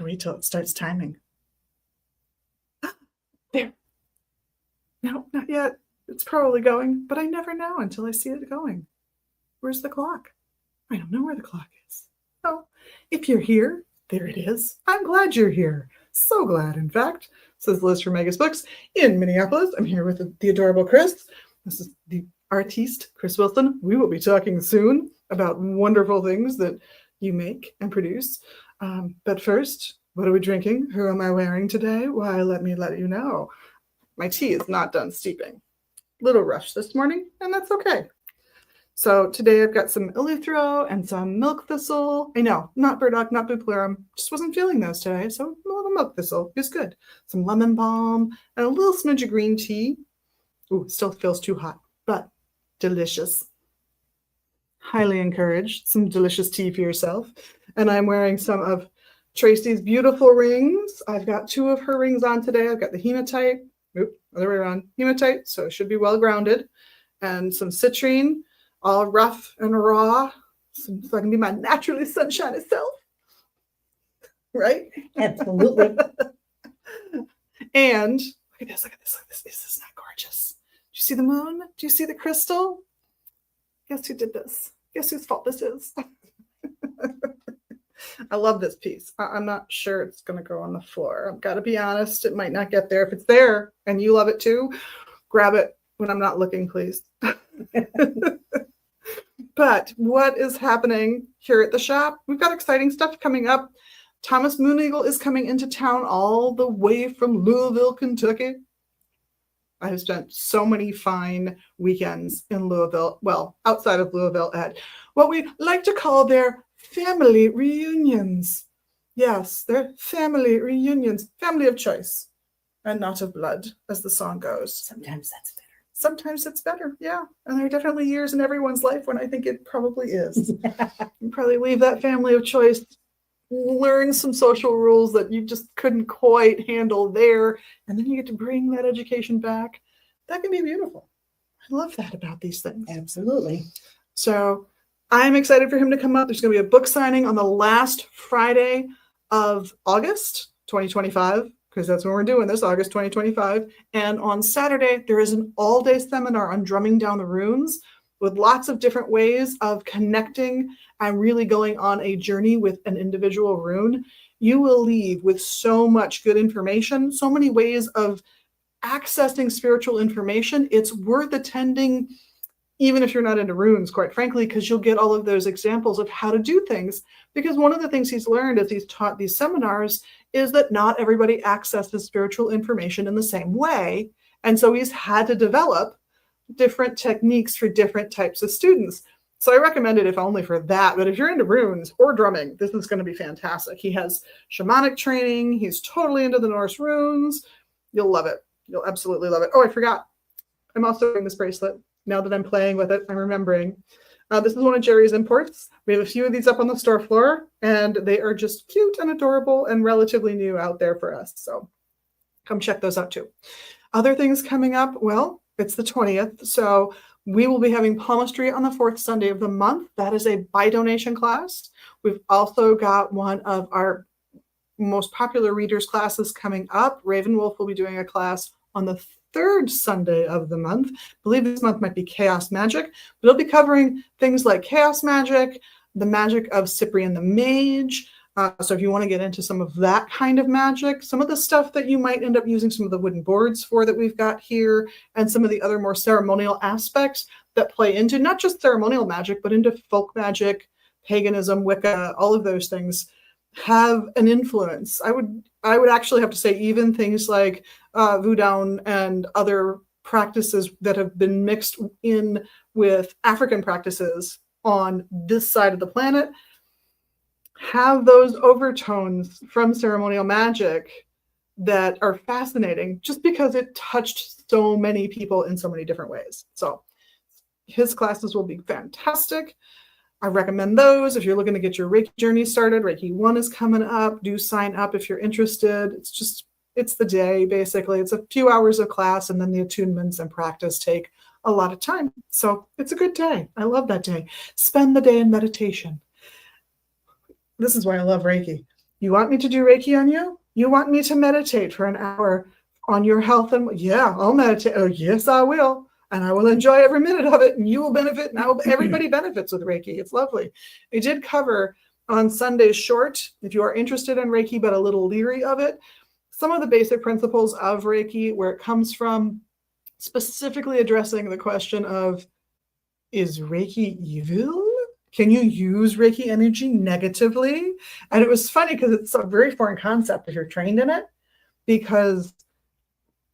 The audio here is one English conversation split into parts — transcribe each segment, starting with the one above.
Wait till it starts timing. There. No, not yet. It's probably going, but I never know until I see it going. Where's the clock? I don't know where the clock is. Oh, if you're here, there it is. I'm glad you're here. So glad, in fact, says Liz from Megas Books in Minneapolis. I'm here with the adorable Chris. This is the artiste, Chris Wilson. We will be talking soon about wonderful things that you make and produce. But first, what are we drinking? Who am I wearing today? Why, let me let you know. My tea is not done steeping. Little rush this morning, and that's okay. So today I've got some eleuthero and some milk thistle. I know, not burdock, not bupleurum. Just wasn't feeling those today, so a little milk thistle is good. Some lemon balm and a little smidge of green tea. Ooh, still feels too hot, but delicious. Highly encouraged. Some delicious tea for yourself. And I'm wearing some of Tracy's beautiful rings. I've got 2 of her rings on today. I've got the hematite. Oop, other way around. Hematite, so it should be well grounded. And some citrine, all rough and raw, so I can be my naturally sunshiny self. Right? Absolutely. And look at this, look at this, look at this. Is this not gorgeous? Do you see the moon? Do you see the crystal? Guess who did this? Guess whose fault this is? I love this piece. I'm not sure it's going to go on the floor. I've got to be honest. It might not get there. If it's there and you love it too, grab it when I'm not looking, please. But what is happening here at the shop? We've got exciting stuff coming up. Thomas Mooneagle is coming into town all the way from Louisville, Kentucky. I have spent so many fine weekends in Louisville, well, outside of Louisville at what we like to call their family reunions. Yes, they're family reunions, family of choice and not of blood, as the song goes. Sometimes that's better. Sometimes it's better, yeah. And there are definitely years in everyone's life when I think it probably is. You probably leave that family of choice, learn some social rules that you just couldn't quite handle there, and then you get to bring that education back. That can be beautiful. I love that about these things. Absolutely. So I'm excited for him to come up. There's going to be a book signing on the last Friday of August 2025, because that's when we're doing this, August 2025. And on Saturday, there is an all-day seminar on drumming down the runes with lots of different ways of connecting and really going on a journey with an individual rune. You will leave with so much good information, so many ways of accessing spiritual information. It's worth attending, even if you're not into runes, quite frankly, because you'll get all of those examples of how to do things. Because one of the things he's learned as he's taught these seminars is that not everybody accesses spiritual information in the same way. And so he's had to develop different techniques for different types of students. So I recommend it if only for that. But if you're into runes or drumming, this is going to be fantastic. He has shamanic training. He's totally into the Norse runes. You'll love it. You'll absolutely love it. Oh, I forgot. I'm also wearing this bracelet. Now that I'm playing with it, I'm remembering. This is one of Jerry's imports. We have a few of these up on the store floor, and they are just cute and adorable and relatively new out there for us. So come check those out too. Other things coming up, well, it's the 20th. So we will be having palmistry on the 4th Sunday of the month. That is a by donation class. We've also got one of our most popular readers classes coming up. Ravenwolf will be doing a class on the 3rd Sunday of the month. I believe this month might be Chaos Magic, but it'll be covering things like Chaos Magic, the magic of Cyprian the Mage. So if you want to get into some of that kind of magic, some of the stuff that you might end up using some of the wooden boards for that we've got here, and some of the other more ceremonial aspects that play into not just ceremonial magic, but into folk magic, paganism, Wicca, all of those things have an influence. I would actually have to say even things like voodoo and other practices that have been mixed in with African practices on this side of the planet have those overtones from ceremonial magic that are fascinating just because it touched so many people in so many different ways. So his classes will be fantastic. I recommend those. If you're looking to get your Reiki journey started, Reiki 1 is coming up. Do sign up if you're interested. It's the day, basically. It's a few hours of class, and then the attunements and practice take a lot of time. So it's a good day. I love that day. Spend the day in meditation. This is why I love Reiki. You want me to do Reiki on you? You want me to meditate for an hour on your health? And yeah, I'll meditate. Oh, yes, I will. And I will enjoy every minute of it. And you will benefit. And everybody benefits with Reiki. It's lovely. We did cover on Sunday's short, if you are interested in Reiki but a little leery of it, some of the basic principles of Reiki, where it comes from, specifically addressing the question of, is Reiki evil? Can you use Reiki energy negatively? And it was funny because it's a very foreign concept if you're trained in it, because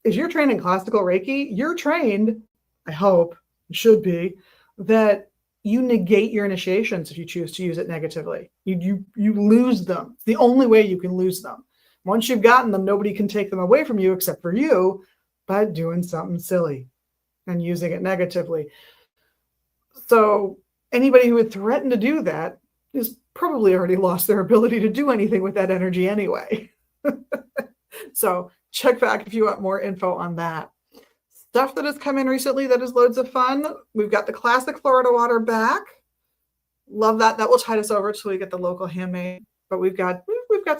if you're trained in classical Reiki, you're trained, I hope, should be, that you negate your initiations if you choose to use it negatively. You lose them. It's the only way you can lose them. Once you've gotten them, nobody can take them away from you except for you by doing something silly and using it negatively. So anybody who would threaten to do that is probably already lost their ability to do anything with that energy anyway. So check back if you want more info on that. Stuff that has come in recently that is loads of fun. We've got the classic Florida water back. Love that. That will tide us over till we get the local handmade. But we've got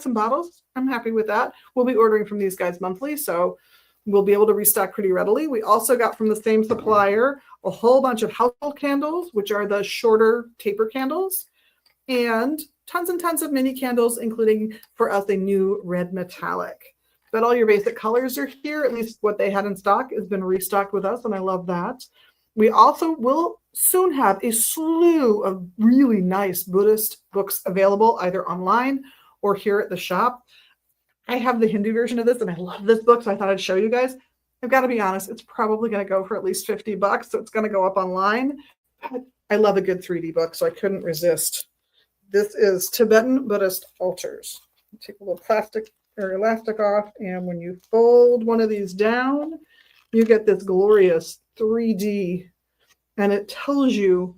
some bottles. I'm happy with that. We'll be ordering from these guys monthly, so we'll be able to restock pretty readily. We also got from the same supplier a whole bunch of household candles, which are the shorter taper candles, and tons of mini candles, including for us a new red metallic. But all your basic colors are here. At least what they had in stock has been restocked with us, and I love that. We also will soon have a slew of really nice Buddhist books available, either online or here at the shop. I have the Hindu version of this, and I love this book, so I thought I'd show you guys. I've got to be honest, it's probably going to go for at least $50, so it's going to go up online. But I love a good 3D book, so I couldn't resist. This is Tibetan Buddhist Altars. Take a little plastic or elastic off, and when you fold one of these down, you get this glorious 3D, and it tells you,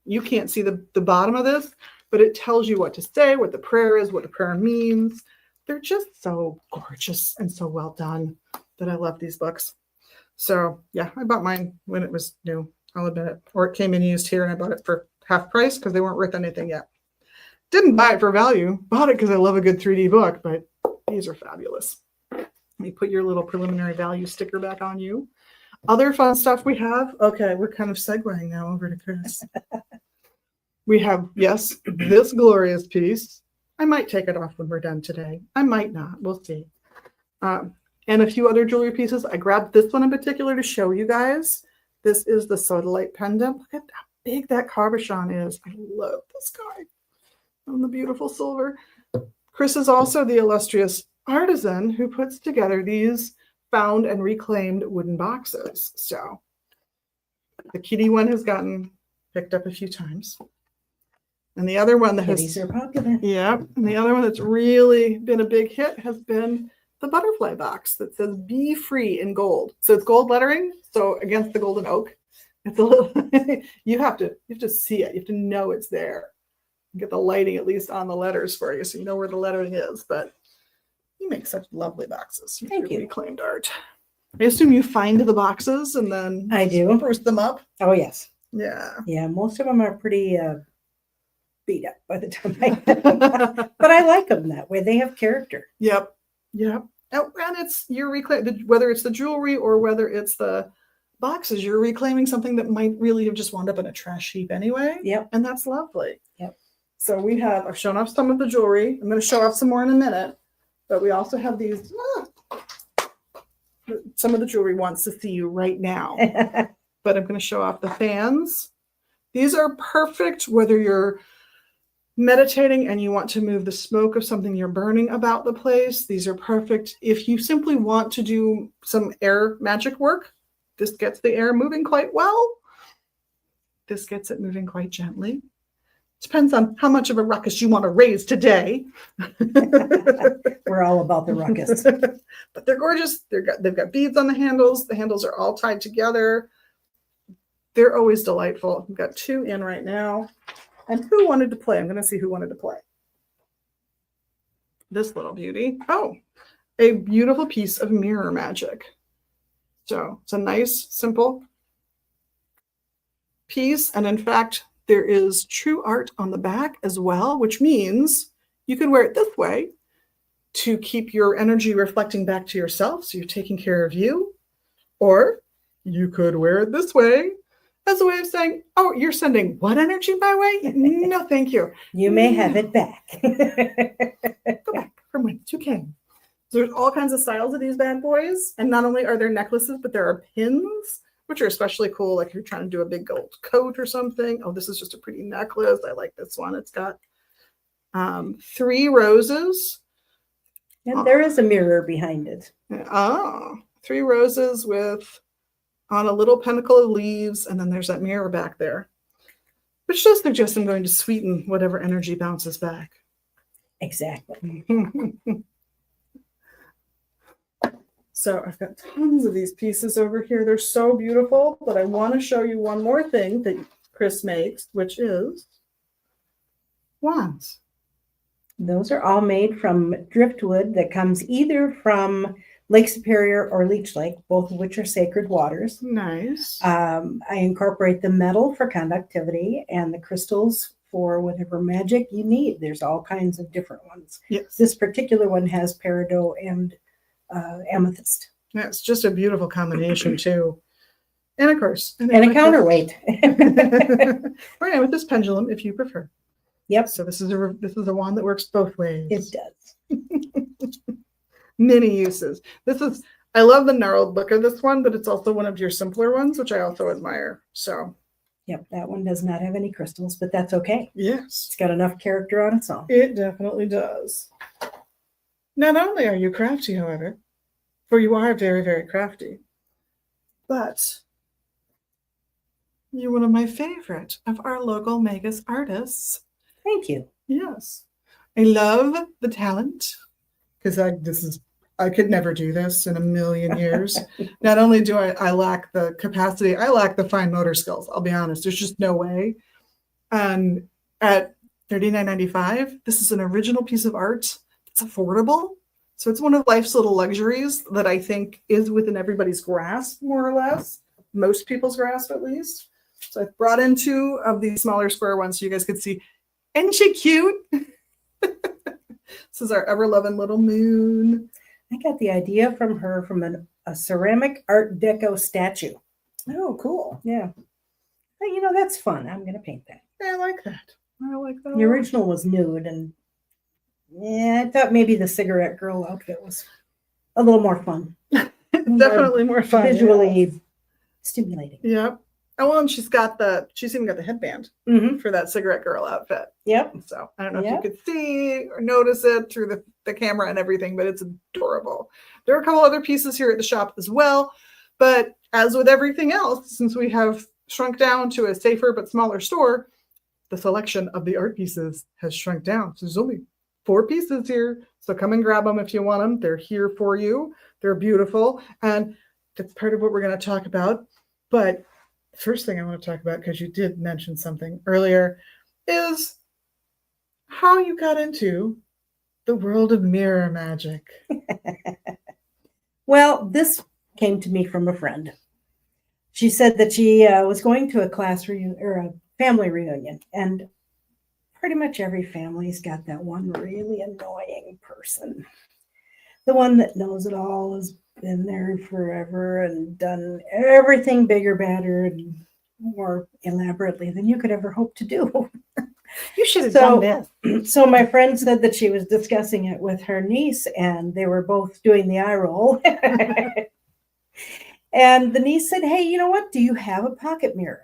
you can't see the bottom of this, but it tells you what to say, what the prayer is, what the prayer means. They're just so gorgeous and so well done that I love these books. So yeah, I bought mine when it was new, I'll admit it. Or it came in used here and I bought it for half price because they weren't worth anything yet. Didn't buy it for value, bought it because I love a good 3D book, but these are fabulous. Let me put your little preliminary value sticker back on you. Other fun stuff we have. Okay, we're kind of segueing now over to Chris. We have, yes, this glorious piece. I might take it off when we're done today. I might not. We'll see. And a few other jewelry pieces. I grabbed this one in particular to show you guys. This is the sodalite pendant. Look at how big that cabochon is. I love this guy. And the beautiful silver. Chris is also the illustrious artisan who puts together these found and reclaimed wooden boxes. So the kitty one has gotten picked up a few times. And the other one that Kitties are popular. yeah, and the other one that's really been a big hit has been the butterfly box that says "Be Free" in gold. So it's gold lettering, so against the golden oak. It's a little you have to see it. You have to know it's there. Get the lighting at least on the letters for you, so you know where the lettering is. But you make such lovely boxes. Thank you. Reclaimed art. I assume you find the boxes and then I do. spruce them up. Oh, yes. Yeah. Yeah, most of them are pretty beat up by the time I get them. But I like them that way. They have character. Yep. Oh, and it's you're reclaiming, whether it's the jewelry or whether it's the boxes, you're reclaiming something that might really have just wound up in a trash heap anyway. Yep. And that's lovely. Yep. So I've shown off some of the jewelry. I'm going to show off some more in a minute, but we also have these. Some of the jewelry wants to see you right now, but I'm going to show off the fans. These are perfect whether you're meditating and you want to move the smoke of something you're burning about the place. These are perfect if you simply want to do some air magic work. This gets the air moving quite well. This gets it moving quite gently. Depends on how much of a ruckus you want to raise today. We're all about the ruckus. But they're gorgeous. They've got beads on the handles. The handles are all tied together. They're always delightful. We've got 2 in right now. And who wanted to play? I'm going to see who wanted to play. This little beauty. Oh, a beautiful piece of mirror magic. So it's a nice, simple piece. And in fact, there is true art on the back as well, which means you can wear it this way to keep your energy reflecting back to yourself, so you're taking care of you. Or you could wear it this way as a way of saying, oh, you're sending what energy my way? No, thank you. You may have it back. Go back from whence you came. So there's all kinds of styles of these bad boys. And not only are there necklaces, but there are pins, which are especially cool. Like if you're trying to do a big gold coat or something. Oh, this is just a pretty necklace. I like this one. It's got 3 roses. And there is a mirror behind it. Oh, 3 roses with on a little pentacle of leaves, and then there's that mirror back there, which does suggest I'm going to sweeten whatever energy bounces back. Exactly. So I've got tons of these pieces over here. They're so beautiful, but I want to show you one more thing that Chris makes, which is wands. Those are all made from driftwood that comes either from Lake Superior or Leech Lake, both of which are sacred waters. Nice. I incorporate the metal for conductivity and the crystals for whatever magic you need. There's all kinds of different ones. Yes. This particular one has peridot and amethyst. Yeah, it's just a beautiful combination too. And of course. And a counterweight. Or amethyst pendulum if you prefer. Yep. So this is a wand that works both ways. It does. Many uses. I love the gnarled look of this one, but it's also one of your simpler ones, which I also admire. So Yep, that one does not have any crystals, but that's okay. yes, It's got enough character on its own. it definitely does. Not only are you crafty, however, for you are very, very crafty, but you're one of my favorite of our local Magus artists. Thank you. Yes. I love the talent because I could never do this in a million years. Not only do I lack the capacity, I lack the fine motor skills. I'll be honest. There's just no way. And at $39.95, this is an original piece of art. It's affordable. So it's one of life's little luxuries that I think is within everybody's grasp, more or less. Most people's grasp, at least. So I've brought in 2 of these smaller square ones so you guys could see. Isn't she cute? This is our ever-loving little moon. I got the idea from her from a ceramic Art Deco statue. Oh, cool. Yeah. But, that's fun. I'm going to paint that. Yeah, I like that. I like that. The original was nude, and yeah, I thought maybe the cigarette girl outfit was a little more fun. Definitely more fun. Visually stimulating. Yep. Oh, well, and she's even got the headband Mm-hmm. for that cigarette girl outfit. Yep. So I don't know if you could see or notice it through the camera and everything, but it's adorable. There are a couple other pieces here at the shop as well. But as with everything else, since we have shrunk down to a safer but smaller store, the selection of the art pieces has shrunk down. So there's only 4 pieces here. So come and grab them if you want them. They're here for you. They're beautiful. And that's part of what we're going to talk about. But first thing I want to talk about, because you did mention something earlier, is how you got into the world of mirror magic. Well, this came to me from a friend. She said that she was going to a class reunion or a family reunion, and pretty much every family's got that one really annoying person. The one that knows it all, has been there forever and done everything bigger, badder, and more elaborately than you could ever hope to do. You should have done this. So my friend said that she was discussing it with her niece, and they were both doing the eye roll. And the niece said, "Hey, you know what? Do you have a pocket mirror?"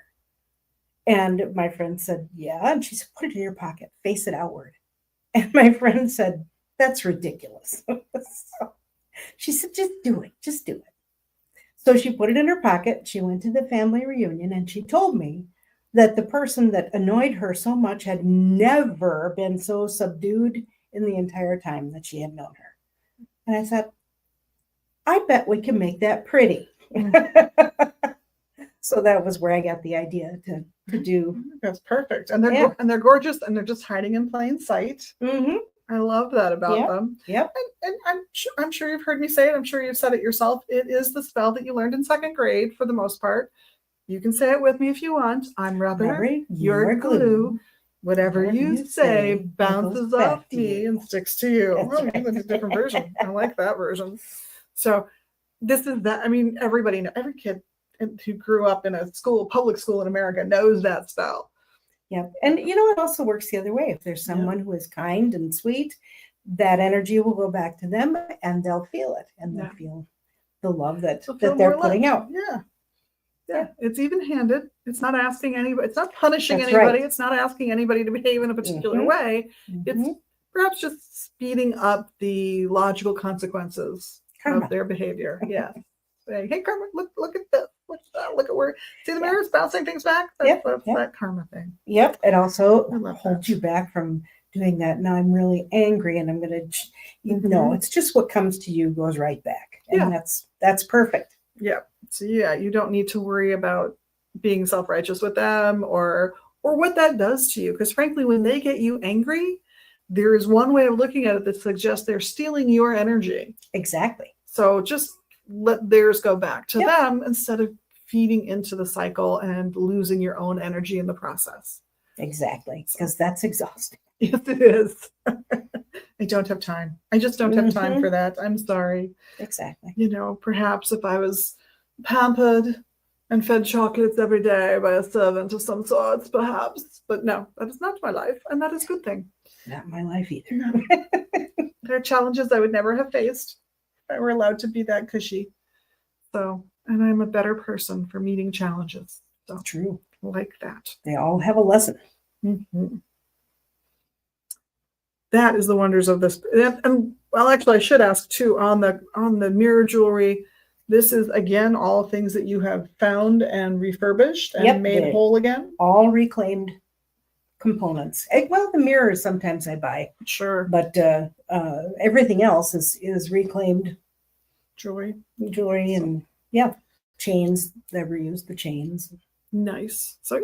And my friend said, "Yeah." And she said, "Put it in your pocket, face it outward." And my friend said, "That's ridiculous." So she said, "Just do it. Just do it." So she put it in her pocket. She went to the family reunion, and she told me that the person that annoyed her so much had never been so subdued in the entire time that she had known her. And I thought, I bet we can make that pretty. So that was where I got the idea to do. That's perfect. And they're gorgeous, and they're just hiding in plain sight. Mm-hmm. I love that about them. Yep. And I'm sure you've heard me say it. I'm sure you've said it yourself. It is the spell that you learned in 2nd grade for the most part. You can say it with me if you want. I'm rubber. You're glue. Whatever you say bounces goes back off to me you. and sticks to you. That's Oh, right. that's a different version. I like that version. So this is that. I mean, everybody, every kid who grew up in a school, public school in America knows that spell. Yep. And you know, it also works the other way. If there's someone who is kind and sweet, that energy will go back to them and they'll feel it and they'll feel the love that they're putting out. Yeah. It's even-handed. It's not asking anybody, it's not punishing That's anybody. right. It's not asking anybody to behave in a particular Mhm. way. Mhm. It's perhaps just speeding up the logical consequences Karma. of their behavior. Yeah. Saying, hey, karma, look at this. What's that? Look at where, see the mirrors bouncing things back? That's that karma thing. Yep. It also I love holds that. you back from doing that. Now I'm really angry and I'm going to, no, it's just what comes to you goes right back. And that's perfect. Yeah. So you don't need to worry about being self-righteous with them or what that does to you. Because frankly, when they get you angry, there is one way of looking at it that suggests they're stealing your energy. Exactly. So just let theirs go back to them instead of feeding into the cycle and losing your own energy in the process. Exactly. Because that's exhausting. Yes, it is. I don't have time. I just don't have time for that. I'm sorry. Exactly. You know, perhaps if I was pampered and fed chocolates every day by a servant of some sorts, perhaps. But no, that is not my life, and that is a good thing. Not my life either. No. There are challenges I would never have faced if I were allowed to be that cushy. So, and I'm a better person for meeting challenges. So, true. Like that. They all have a lesson. Mm-hmm. That is the wonders of this. And well, actually, I should ask too on the mirror jewelry. This is again all things that you have found and refurbished and made whole again. All reclaimed components. Well, the mirrors sometimes I buy. Sure. But everything else is reclaimed jewelry and chains. Never used the chains. Nice. So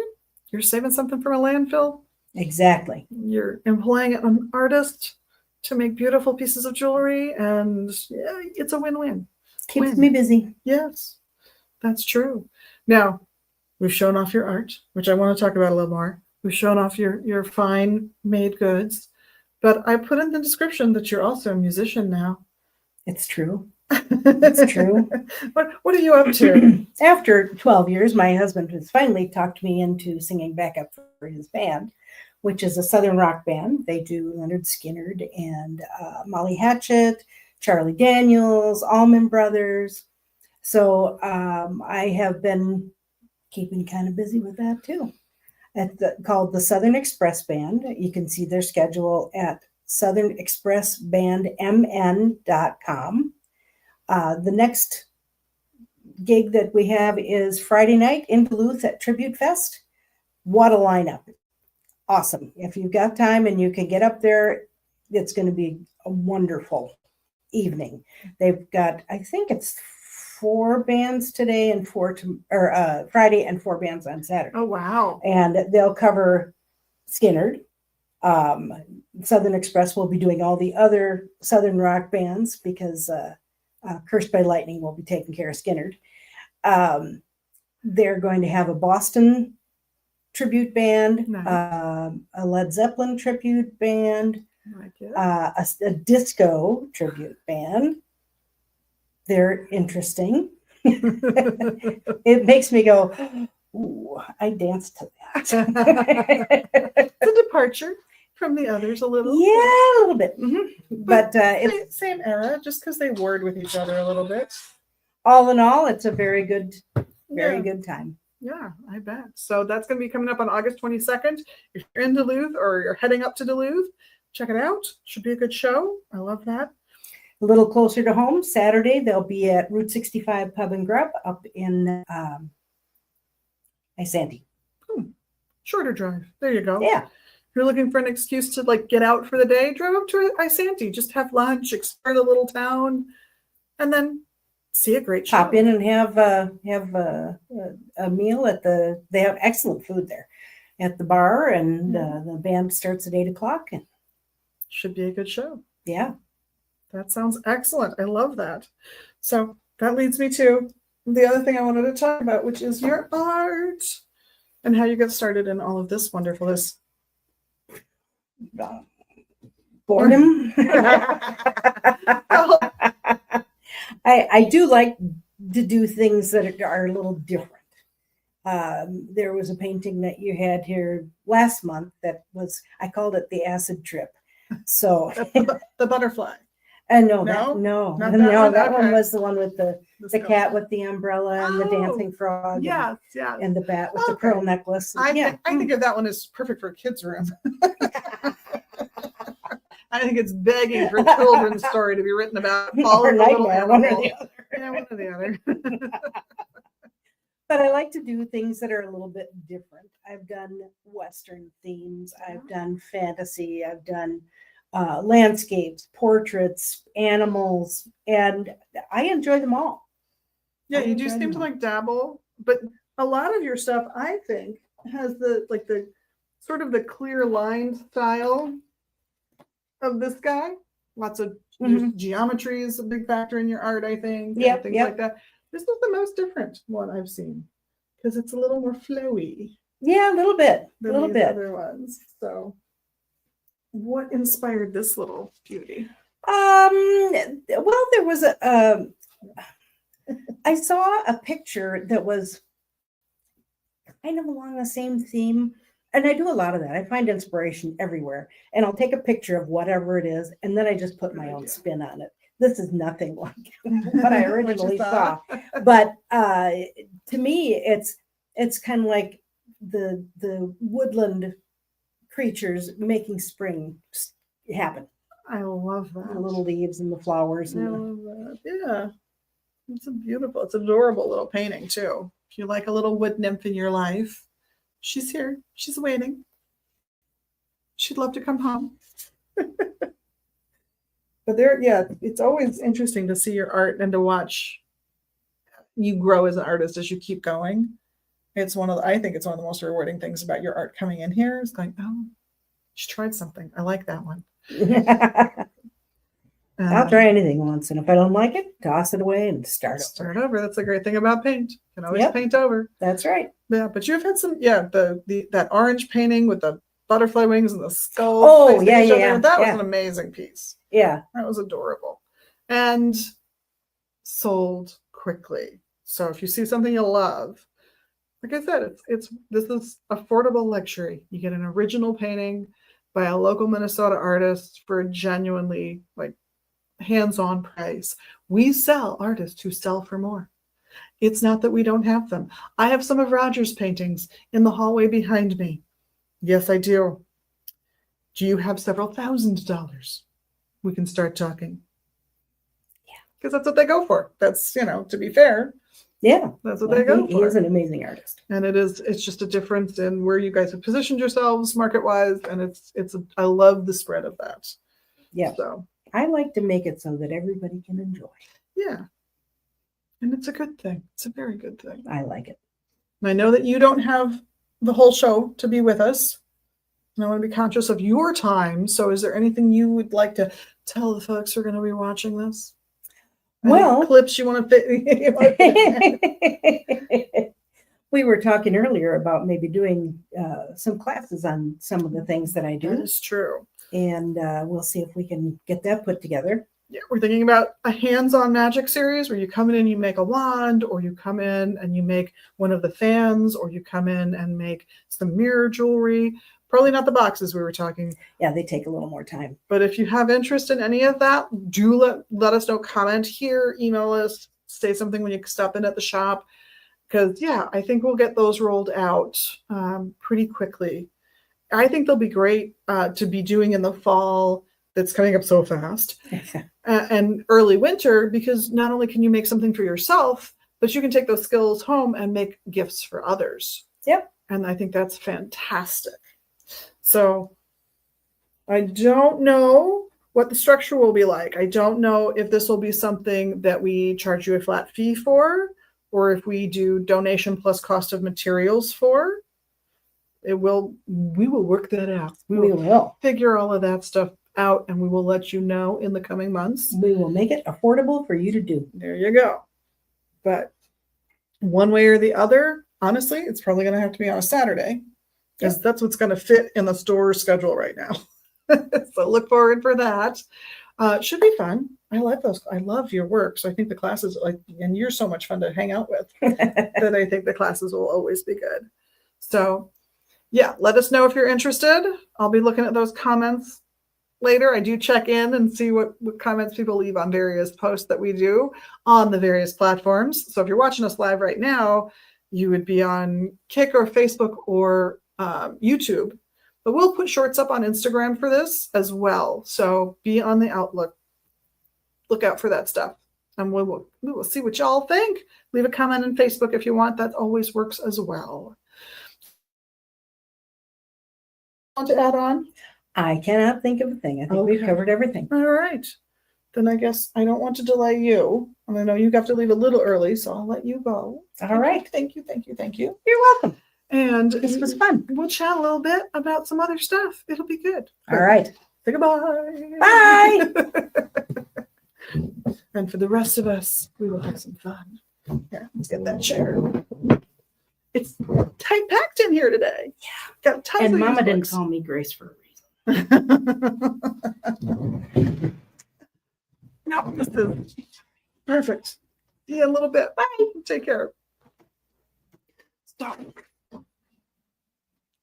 you're saving something from a landfill. Exactly. You're employing an artist to make beautiful pieces of jewelry, and it's a win-win. Keeps me busy. Yes, that's true. Now, we've shown off your art, which I want to talk about a little more. We've shown off your fine made goods, but I put in the description that you're also a musician now. It's true. It's true. What are you up to? After 12 years, my husband has finally talked me into singing backup for his band, which is a Southern rock band. They do Leonard Skinner and Molly Hatchet, Charlie Daniels, Allman Brothers. So I have been keeping kind of busy with that too. Called the Southern Express Band. You can see their schedule at southernexpressbandmn.com. The next gig that we have is Friday night in Duluth at Tribute Fest. What a lineup. Awesome. If you've got time and you can get up there, it's going to be a wonderful evening. They've got, I think it's 4 bands today and Friday and 4 bands on Saturday. Oh, wow. And they'll cover Skynyrd. Southern Express will be doing all the other Southern rock bands because Cursed by Lightning will be taking care of Skynyrd. They're going to have a Boston tribute band, nice. A Led Zeppelin tribute band, a disco tribute band. They're interesting. It makes me go, ooh, I danced to that. It's a departure from the others a little. Yeah, a little bit. Mm-hmm. But it's same era, just because they warred with each other a little bit. All in all, it's a very good time. Yeah, I bet. So that's going to be coming up on August 22nd. If you're in Duluth or you're heading up to Duluth, check it out. Should be a good show. I love that. A little closer to home, Saturday, they'll be at Route 65 Pub and Grub up in Isanti. Shorter drive. There you go. Yeah. If you're looking for an excuse to get out for the day, drive up to Isanti. Just have lunch, explore the little town, and then see a great show. Pop in and have a meal at they have excellent food there at the bar, and the band starts at 8:00. And should be a good show. Yeah. That sounds excellent. I love that. So that leads me to the other thing I wanted to talk about, which is your art and how you got started in all of this wonderfulness. boredom. Oh, I do like to do things that are a little different. There was a painting that you had here last month that was, I called it the acid trip. So, that's the butterfly. no, No? no, Not that no, one? that one Okay. was the one with the This cat with the umbrella and the Oh, dancing frog Yes, yes. and the bat with the Okay. pearl necklace. I Yeah. think I think of that one as perfect for a kid's room. I think it's begging for a children's story to be written about. Follow Or the little nightmare, one or animal. the other. Yeah, one or the other. But I like to do things that are a little bit different. I've done Western themes, I've done fantasy, I've done landscapes, portraits, animals, and I enjoy them all. Yeah, I you do enjoy seem them to all. like dabble, but a lot of your stuff, I think, has the sort of the clear line style of this guy. Lots of geometry is a big factor in your art, I think. and Yep, things yep. like that. This is the most different one I've seen because it's a little more flowy Yeah, a little bit, a than little these bit. other ones. So, what inspired this little beauty? Well, there was I saw a picture that was kind of along the same theme. And I do a lot of that. I find inspiration everywhere. And I'll take a picture of whatever it is, and then I just put my own spin on it. This is nothing like what I What you originally saw. But to me, it's kind of like the woodland creatures making spring happen. I love The that. little leaves and the flowers. I And love that. Yeah. It's a beautiful, it's adorable little painting too. If you like a little wood nymph in your life, she's here. She's waiting. She'd love to come home. But yeah, it's always interesting to see your art and to watch you grow as an artist as you keep going. I think it's one of the most rewarding things about your art coming in here is going, oh, she tried something. I like that one. I'll try anything once, and if I don't like it, toss it away and start over. That's the great thing about paint. You can always Yep. paint over. That's right. Yeah, but you've had some, that orange painting with the butterfly wings and the skull. Oh, facing yeah, each yeah, other. yeah, That was yeah. an amazing piece. Yeah. That was adorable. And sold quickly. So if you see something you love, like I said, this is affordable luxury. You get an original painting by a local Minnesota artist for a genuinely hands-on price. We sell artists who sell for more. It's not that we don't have them. I have some of Roger's paintings in the hallway behind me. Yes, I do. Do you have several $1,000s? We can start talking. Yeah. Because that's what they go for. That's, to be fair, Yeah. that's what they go He for. is an amazing artist. And it's just a difference in where you guys have positioned yourselves market-wise. And I love the spread of that. Yeah. So I like to make it so that everybody can enjoy. yeah. And it's a good thing. It's a very good thing. I like it. And I know that you don't have the whole show to be with us. And I want to be conscious of your time. So is there anything you would like to tell the folks who are going to be watching this? Well, clips you want to fit? We were talking earlier about maybe doing some classes on some of the things that I That do. is true. And we'll see if we can get that put together. Yeah, we're thinking about a hands-on magic series where you come in and you make a wand, or you come in and you make one of the fans, or you come in and make some mirror jewelry. Probably not the boxes we were talking. Yeah, they take a little more time. But if you have interest in any of that, do let us know. Comment here, email us, say something when you stop in at the shop. Because, I think we'll get those rolled out pretty quickly. I think they'll be great to be doing in the fall. That's coming up so fast. And early winter, because not only can you make something for yourself, but you can take those skills home and make gifts for others. Yep. And I think that's fantastic. So I don't know what the structure will be like. I don't know if this will be something that we charge you a flat fee for, or if we do donation plus cost of materials for. We will work that out. We will figure all of that stuff out, and we will let you know in the coming months. We will make it affordable for you to do. There you go. But one way or the other, honestly, it's probably going to have to be on a Saturday, because that's what's going to fit in the store schedule right now. So look forward for that. It should be fun. I like those. I love your work. So I think the classes, and you're so much fun to hang out with, that I think the classes will always be good. So yeah, let us know if you're interested. I'll be looking at those comments later. I do check in and see what comments people leave on various posts that we do on the various platforms. So if you're watching us live right now, you would be on Kick or Facebook or YouTube. But we'll put shorts up on Instagram for this as well. So be on the look out for that stuff. And we will see what y'all think. Leave a comment on Facebook if you want. That always works as well. Want to add on? I cannot think of a thing. I think we've covered everything. All right. Then I guess I don't want to delay you. And I know you have to leave a little early, so I'll let you go. All right. Thank you. You're welcome. And This was fun. We'll chat a little bit about some other stuff. It'll be good. All right. Say goodbye. Bye. And for the rest of us, we will have some fun. Here, let's get that chair. It's tight packed in here today. Yeah. Got tons And of Mama used didn't books. call me Grace for a reason. No, this is perfect. See you in a little bit. Bye. Take care. Stop.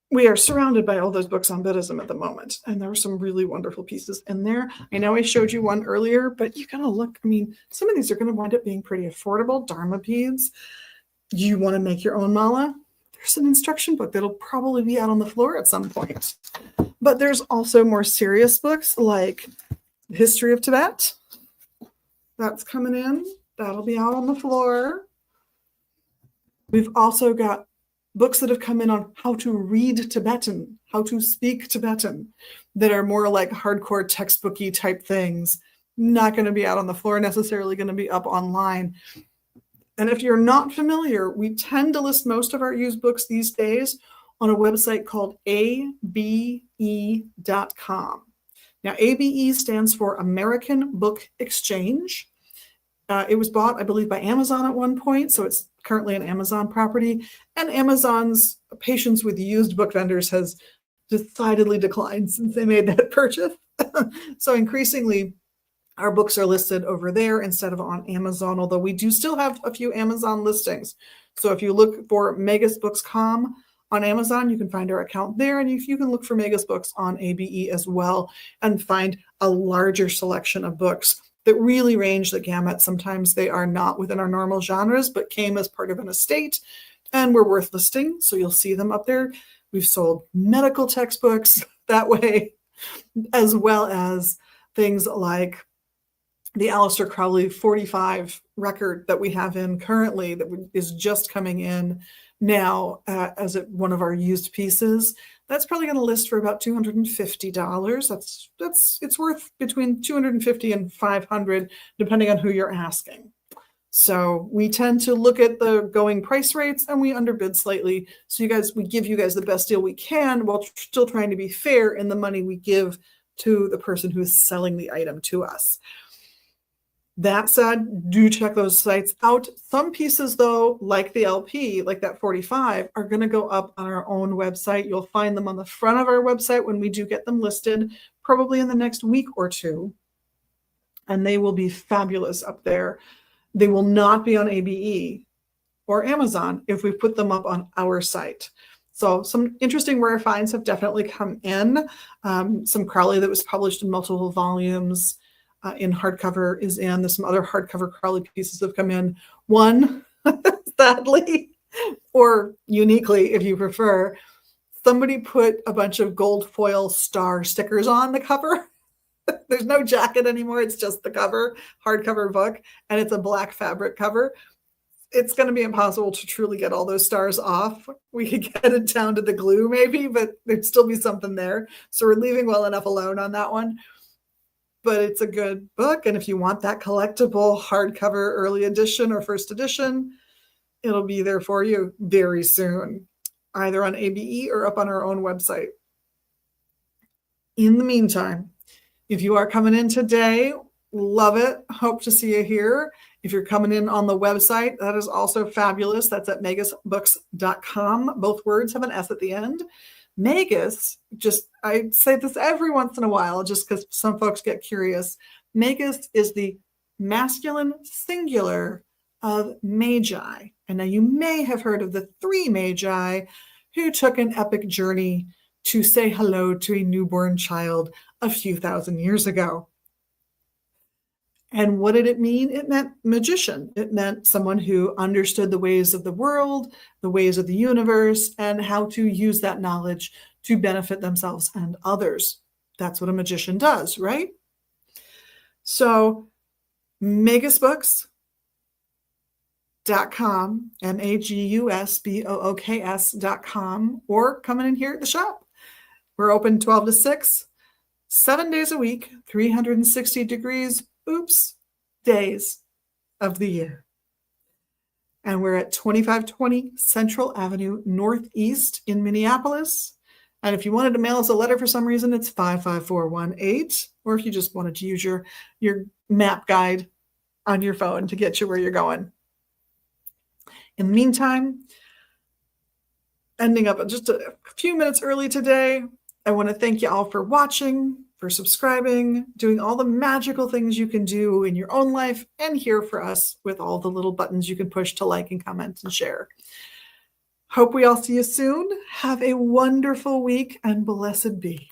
We are surrounded by all those books on Buddhism at the moment, and there were some really wonderful pieces in there. I know I showed you one earlier, but you gotta look. I mean, some of these are going to wind up being pretty affordable. Dharma beads. You want to make your own mala? There's an instruction book that'll probably be out on the floor at some point. But there's also more serious books like History of Tibet. That's coming in. That'll be out on the floor. We've also got books that have come in on how to read Tibetan, how to speak Tibetan, that are more like hardcore textbooky type things. Not going to be out on the floor, necessarily going to be up online. And if you're not familiar, we tend to list most of our used books these days on a website called ABE.com. Now, ABE stands for American Book Exchange. It was bought, I believe, by Amazon at one point, so it's currently an Amazon property. And Amazon's patience with used book vendors has decidedly declined since they made that purchase. So increasingly, our books are listed over there instead of on Amazon, although we do still have a few Amazon listings. So if you look for MagusBooks.com on Amazon, you can find our account there. And you can look for Magus Books on ABE as well and find a larger selection of books that really range the gamut. Sometimes they are not within our normal genres, but came as part of an estate and were worth listing. So you'll see them up there. We've sold medical textbooks that way, as well as things like the Aleister Crowley 45 record that we have in currently that is just coming in now as one of our used pieces. That's probably going to list for about $250. It's worth between $250 and $500, depending on who you're asking. So we tend to look at the going price rates and we underbid slightly. So we give you guys the best deal we can while still trying to be fair in the money we give to the person who is selling the item to us. That said, do check those sites out. Some pieces, though, like the LP, like that 45, are going to go up on our own website. You'll find them on the front of our website when we do get them listed, probably in the next week or two. And they will be fabulous up there. They will not be on ABE or Amazon if we put them up on our site. So some interesting rare finds have definitely come in. Some Crowley that was published in multiple volumes. In hardcover is in. There's some other hardcover Crowley pieces have come in. One, sadly, or uniquely, if you prefer, somebody put a bunch of gold foil star stickers on the cover. There's no jacket anymore. It's just the cover, hardcover book, and it's a black fabric cover. It's going to be impossible to truly get all those stars off. We could get it down to the glue maybe, but there'd still be something there. So we're leaving well enough alone on that one. But it's a good book. And if you want that collectible hardcover early edition or first edition, it'll be there for you very soon, either on ABE or up on our own website. In the meantime, if you are coming in today, love it. Hope to see you here. If you're coming in on the website, that is also fabulous. That's at magusbooks.com. Both words have an S at the end. Magus, I say this every once in a while just because some folks get curious. Magus is the masculine singular of magi. And now you may have heard of the three magi who took an epic journey to say hello to a newborn child a few thousand years ago. And what did it mean? It meant magician. It meant someone who understood the ways of the world, the ways of the universe, and how to use that knowledge to benefit themselves and others. That's what a magician does, right? So magusbooks.com, magusbooks.com, or coming in here at the shop. We're open 12 to 6, 7 days a week, 360 degrees, days of the year. And we're at 2520 Central Avenue Northeast in Minneapolis. And if you wanted to mail us a letter for some reason, it's 55418. Or if you just wanted to use your map guide on your phone to get you where you're going. In the meantime, ending up just a few minutes early today, I want to thank you all for watching, for subscribing, doing all the magical things you can do in your own life, and here for us with all the little buttons you can push to like and comment and share. Hope we all see you soon. Have a wonderful week and blessed be.